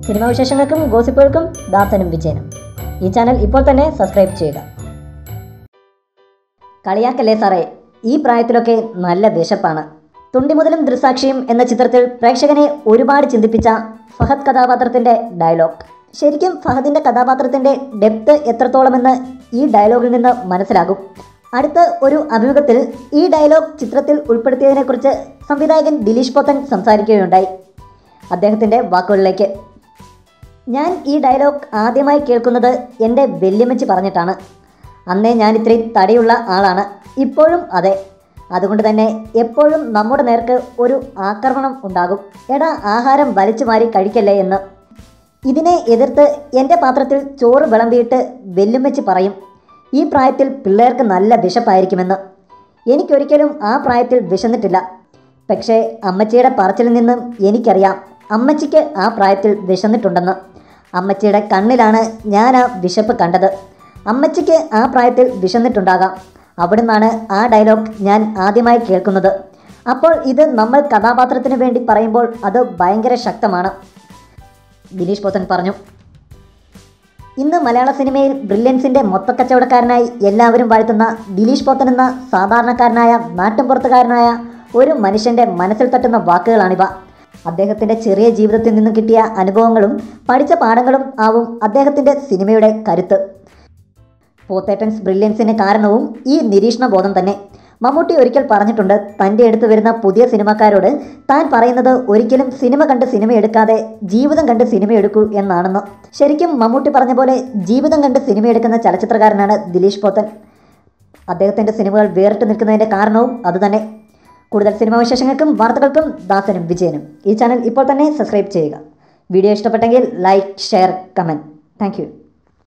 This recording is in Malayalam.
സിനിമാ വിശേഷങ്ങൾക്കും ഗോസിപ്പുകൾക്കും ദാസനും വിജയനും. ഈ ചാനൽ ഇപ്പോൾ തന്നെ സബ്സ്ക്രൈബ് ചെയ്യുക. കളിയാക്കല്ലേ സാറേ, ഈ പ്രായത്തിലൊക്കെ നല്ല വിശപ്പാണ്. തുണ്ടിമുതലും ദൃസാക്ഷിയും എന്ന ചിത്രത്തിൽ പ്രേക്ഷകനെ ഒരുപാട് ചിന്തിപ്പിച്ച ഫഹദ് കഥാപാത്രത്തിൻ്റെ ഡയലോഗ്. ശരിക്കും ഫഹദിൻ്റെ കഥാപാത്രത്തിൻ്റെ ഡെപ്ത് എത്രത്തോളമെന്ന് ഈ ഡയലോഗിൽ നിന്ന് മനസ്സിലാകും. അടുത്ത ഒരു അഭിമുഖത്തിൽ ഈ ഡയലോഗ് ചിത്രത്തിൽ ഉൾപ്പെടുത്തിയതിനെക്കുറിച്ച് സംവിധായകൻ ദിലീഷ് പോത്തൻ സംസാരിക്കുകയുണ്ടായി. അദ്ദേഹത്തിൻ്റെ വാക്കുകളിലേക്ക്: ഞാൻ ഈ ഡയലോഗ് ആദ്യമായി കേൾക്കുന്നത് എൻ്റെ വല്യമ്മച്ചി പറഞ്ഞിട്ടാണ്. അന്നേ ഞാൻ ഇത്രയും തടിയുള്ള ആളാണ്, ഇപ്പോഴും അതെ. അതുകൊണ്ട് തന്നെ എപ്പോഴും നമ്മുടെ നേർക്ക് ഒരു ആക്രമണം ഉണ്ടാകും, എടാ ആഹാരം വലിച്ചു മാറി കഴിക്കല്ലേ എന്ന്. ഇതിനെ എതിർത്ത് എൻ്റെ പാത്രത്തിൽ ചോറ് വിളമ്പിയിട്ട് വല്യമ്മച്ചി പറയും, ഈ പ്രായത്തിൽ പിള്ളേർക്ക് നല്ല വിശപ്പായിരിക്കുമെന്ന്. എനിക്കൊരിക്കലും ആ പ്രായത്തിൽ വിശന്നിട്ടില്ല. പക്ഷേ അമ്മച്ചിയുടെ പറച്ചിൽ നിന്നും എനിക്കറിയാം അമ്മച്ചിക്ക് ആ പ്രായത്തിൽ വിശന്നിട്ടുണ്ടെന്ന്. അമ്മച്ചിയുടെ കണ്ണിലാണ് ഞാൻ ആ വിശപ്പ് കണ്ടത്. അമ്മച്ചിക്ക് ആ പ്രായത്തിൽ വിശന്നിട്ടുണ്ടാകാം. അവിടുന്നാണ് ആ ഡയലോഗ് ഞാൻ ആദ്യമായി കേൾക്കുന്നത്. അപ്പോൾ ഇത് നമ്മൾ കഥാപാത്രത്തിന് വേണ്ടി പറയുമ്പോൾ അത് ഭയങ്കര ശക്തമാണ്, ദിലീഷ് പോത്തൻ പറഞ്ഞു. ഇന്ന് മലയാള സിനിമയിൽ ബ്രില്യൻസിൻ്റെ മൊത്തക്കച്ചവടക്കാരനായി എല്ലാവരും വാഴ്ത്തുന്ന ദിലീഷ് പോത്തൻ എന്ന സാധാരണക്കാരനായ നാട്ടുംപുറത്തുകാരനായ ഒരു മനുഷ്യൻ്റെ മനസ്സിൽ തട്ടുന്ന വാക്കുകളാണിവ. അദ്ദേഹത്തിൻ്റെ ചെറിയ ജീവിതത്തിൽ നിന്നും കിട്ടിയ അനുഭവങ്ങളും പഠിച്ച പാഠങ്ങളും ആവും അദ്ദേഹത്തിൻ്റെ സിനിമയുടെ കരുത്ത്. പോത്തേട്ടൻസ് ബ്രില്യൻസിന് കാരണവും ഈ നിരീക്ഷണ ബോധം തന്നെ. മമ്മൂട്ടി ഒരിക്കൽ പറഞ്ഞിട്ടുണ്ട്, തൻ്റെ അടുത്ത് വരുന്ന പുതിയ സിനിമക്കാരോട് താൻ പറയുന്നത് ഒരിക്കലും സിനിമ കണ്ട് സിനിമ എടുക്കാതെ ജീവിതം കണ്ട് സിനിമ എടുക്കൂ എന്നാണെന്ന്. ശരിക്കും മമ്മൂട്ടി പറഞ്ഞ പോലെ ജീവിതം കണ്ട് സിനിമ എടുക്കുന്ന ചലച്ചിത്രകാരനാണ് ദിലീഷ് പോത്തൻ. അദ്ദേഹത്തിൻ്റെ സിനിമകൾ വേറിട്ട് നിൽക്കുന്നതിൻ്റെ കാരണവും അതുതന്നെ. കൂടുതൽ സിനിമാ വിശേഷങ്ങൾക്കും വാർത്തകൾക്കും ദാസനും വിജയനും ഈ ചാനൽ ഇപ്പോൾ തന്നെ സബ്സ്ക്രൈബ് ചെയ്യുക. വീഡിയോ ഇഷ്ടപ്പെട്ടെങ്കിൽ like, share, comment. Thank you.